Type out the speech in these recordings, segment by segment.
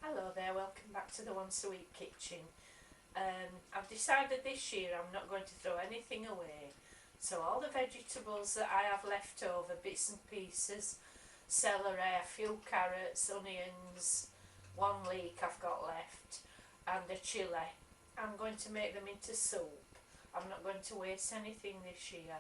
Hello there, welcome back to the Once a Week kitchen. I've decided this year I'm not going to throw anything away, so all the vegetables that I have left over, bits and pieces, celery, a few carrots, onions, one leek I've got left, and a chilli, I'm going to make them into soup. I'm not going to waste anything this year.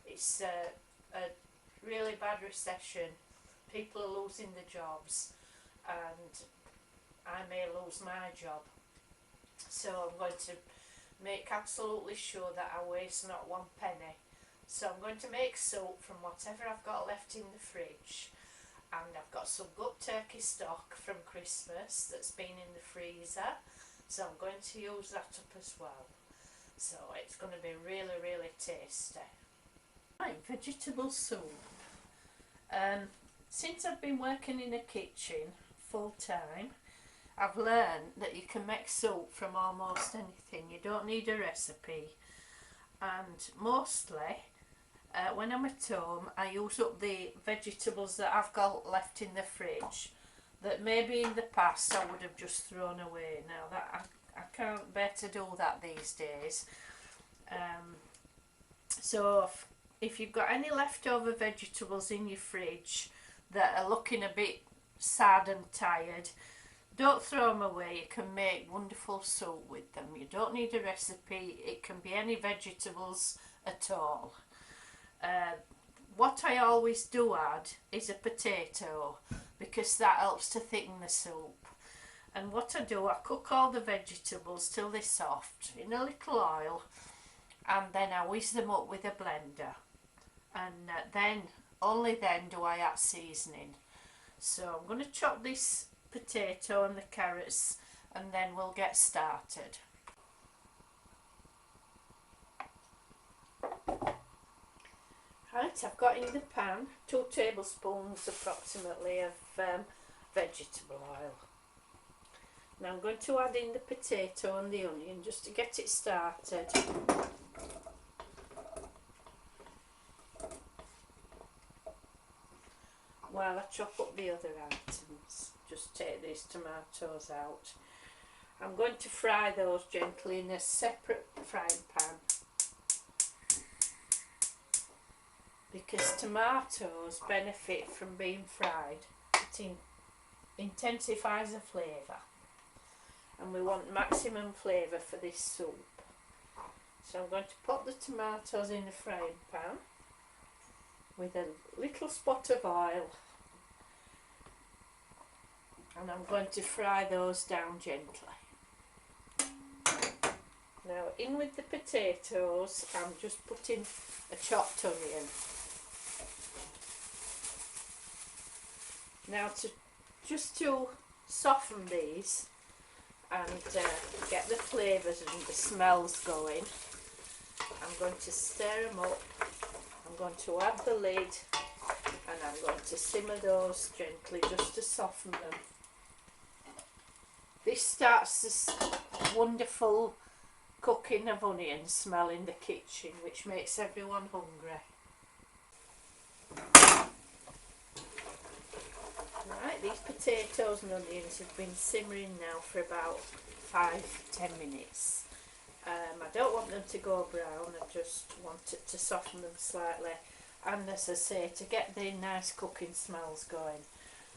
It's a really bad recession, people are losing their jobs, and I may lose my job, so I'm going to make absolutely sure that I waste not one penny. So I'm going to make soup from whatever I've got left in the fridge, and I've got some good turkey stock from Christmas that's been in the freezer, so I'm going to use that up as well. So it's going to be really tasty. Right, vegetable soup. Since I've been working in a kitchen full time, I've learned that you can make soup from almost anything. You don't need a recipe, and mostly when I'm at home I use up the vegetables that I've got left in the fridge that maybe in the past I would have just thrown away. Now that I can't bear to do that these days. So if you've got any leftover vegetables in your fridge that are looking a bit sad and tired, don't throw them away. You can make wonderful soup with them. You don't need a recipe. It can be any vegetables at all. What I always do add is a potato, because that helps to thicken the soup. And what I do, I cook all the vegetables till they're soft in a little oil, and then I whiz them up with a blender, and then only then do I add seasoning. So I'm going to chop this potato and the carrots, and then we'll get started. Right, I've got in the pan 2 tablespoons approximately of vegetable oil. Now I'm going to add in the potato and the onion just to get it started. While I chop up the other items, just take these tomatoes out. I'm going to fry those gently in a separate frying pan, because tomatoes benefit from being fried. It intensifies the flavour, and we want maximum flavour for this soup. So I'm going to put the tomatoes in the frying pan with a little spot of oil, and I'm going to fry those down gently. Now in with the potatoes, I'm just putting a chopped onion. Now to soften these and get the flavours and the smells going, I'm going to stir them up. I'm going to add the lid, and I'm going to simmer those gently just to soften them. This starts this wonderful cooking of onions smell in the kitchen, which makes everyone hungry. Right, these potatoes and onions have been simmering now for about 5-10 minutes. I don't want them to go brown, I just want it to soften them slightly, and as I say, to get the nice cooking smells going.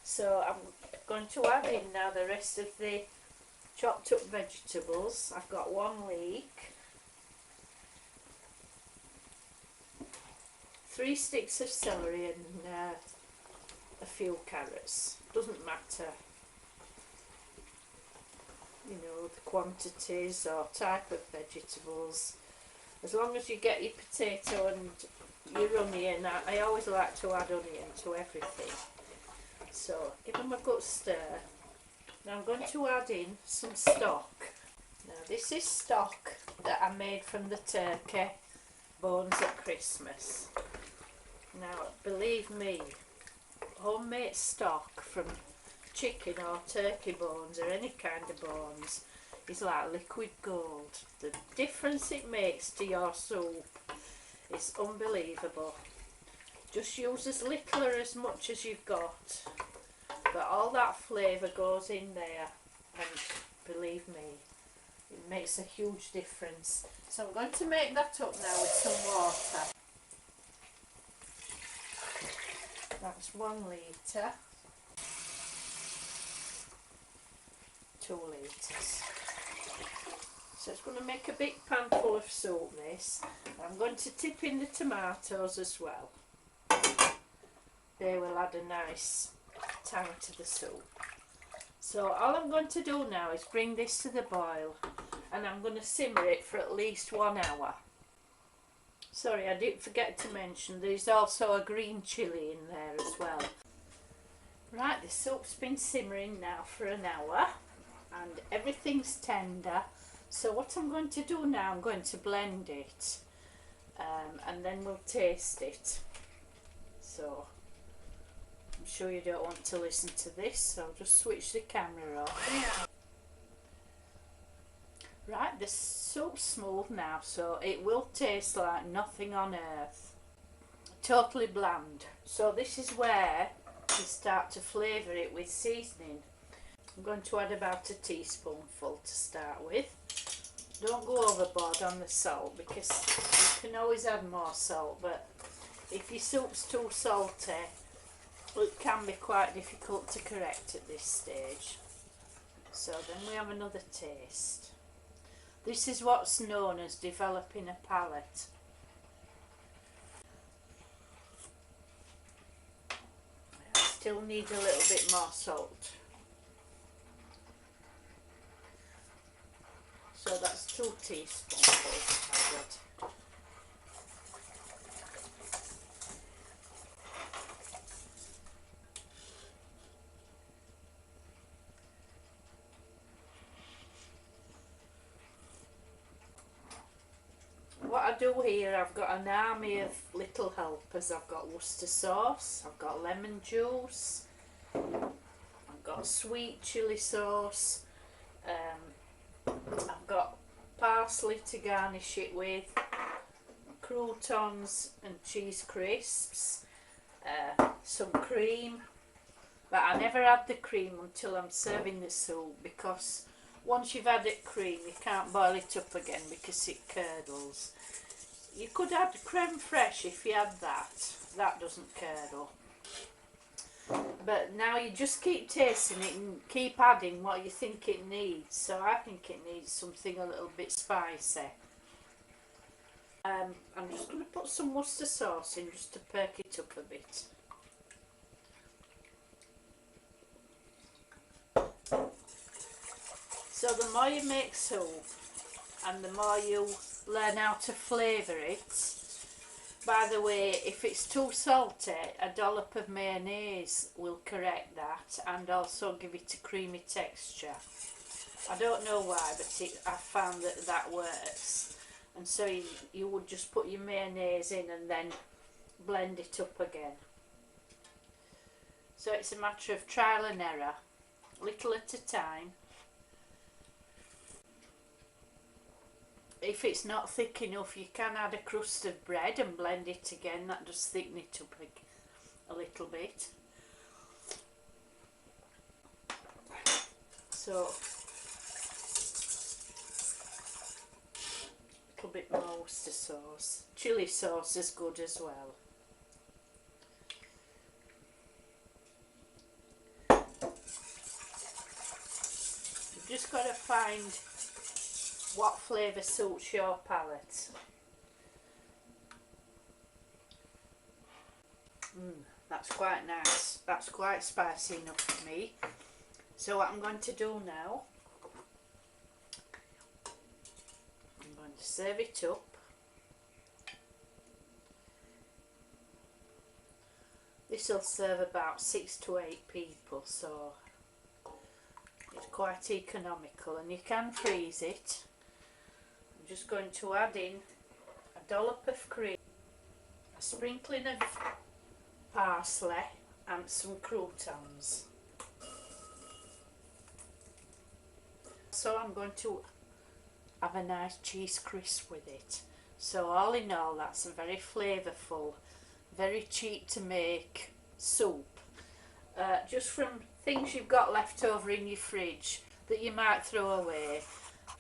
So I'm going to add in now the rest of the chopped up vegetables. I've got 1 leek, 3 sticks of celery, and a few carrots. Doesn't matter, you know, the quantities or type of vegetables, as long as you get your potato and your onion. I always like to add onion to everything, so give them a good stir. Now I'm going to add in some stock. Now this is stock that I made from the turkey bones at Christmas. Now believe me, homemade stock from chicken or turkey bones or any kind of bones is like liquid gold. The difference it makes to your soup is unbelievable. Just use as little or as much as you've got, but all that flavour goes in there. and believe me, it makes a huge difference. So I'm going to make that up now with some water. That's 1 litre, 2 litres. So it's going to make a big pan full of soup, this. I'm going to tip in the tomatoes as well. They will add a nice tang to the soup. So all I'm going to do now is bring this to the boil, and I'm going to simmer it for at least 1 hour. Sorry, I did forget to mention there's also a green chilli in there as well. Right, the soup's been simmering now for an hour and everything's tender. So what I'm going to do now, I'm going to blend it and then we'll taste it. So I'm sure you don't want to listen to this, so I'll just switch the camera off. Right, the soup's smooth now, so it will taste like nothing on earth. Totally bland. So this is where you start to flavour it with seasoning. I'm going to add about a teaspoonful to start with. Don't go overboard on the salt, because you can always add more salt, but if your soup's too salty, it can be quite difficult to correct at this stage. So then we have another taste. This is what's known as developing a palate. I still need a little bit more salt. So that's 2 teaspoonfuls added. What I do here, I've got an army of little helpers. I've got Worcester sauce, I've got lemon juice, I've got sweet chilli sauce, I've got parsley to garnish it with, croutons and cheese crisps, some cream, but I never add the cream until I'm serving the soup, because once you've added cream you can't boil it up again because it curdles. You could add creme fraiche if you add that doesn't curdle. But now you just keep tasting it and keep adding what you think it needs. So I think it needs something a little bit spicy. I'm just going to put some Worcester sauce in just to perk it up a bit. So the more you make soup and the more you learn how to flavour it. By the way, if it's too salty, a dollop of mayonnaise will correct that and also give it a creamy texture. I don't know why, but I found that works. And so you would just put your mayonnaise in and then blend it up again. So it's a matter of trial and error, little at a time. If it's not thick enough, you can add a crust of bread and blend it again. That does thicken it up a little bit. So a little bit more Worcester sauce. Chilli sauce is good as well. You've just got to find what flavour suits your palate. That's quite nice. That's quite spicy enough for me. So what I'm going to do now, I'm going to serve it up. This will serve about 6 to 8 people, so it's quite economical, and you can freeze it. I'm just going to add in a dollop of cream, a sprinkling of parsley and some croutons. So I'm going to have a nice cheese crisp with it. So all in all, that's a very flavourful, very cheap to make soup. Just from things you've got left over in your fridge. that you might throw away,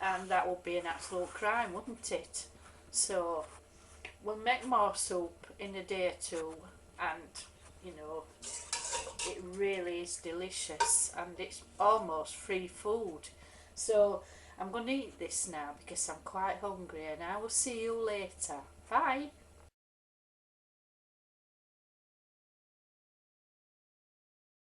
and that would be an absolute crime, wouldn't it? So we'll make more soup in a day or two, and you know, it really is delicious and it's almost free food. So I'm going to eat this now because I'm quite hungry, and I will see you later. Bye.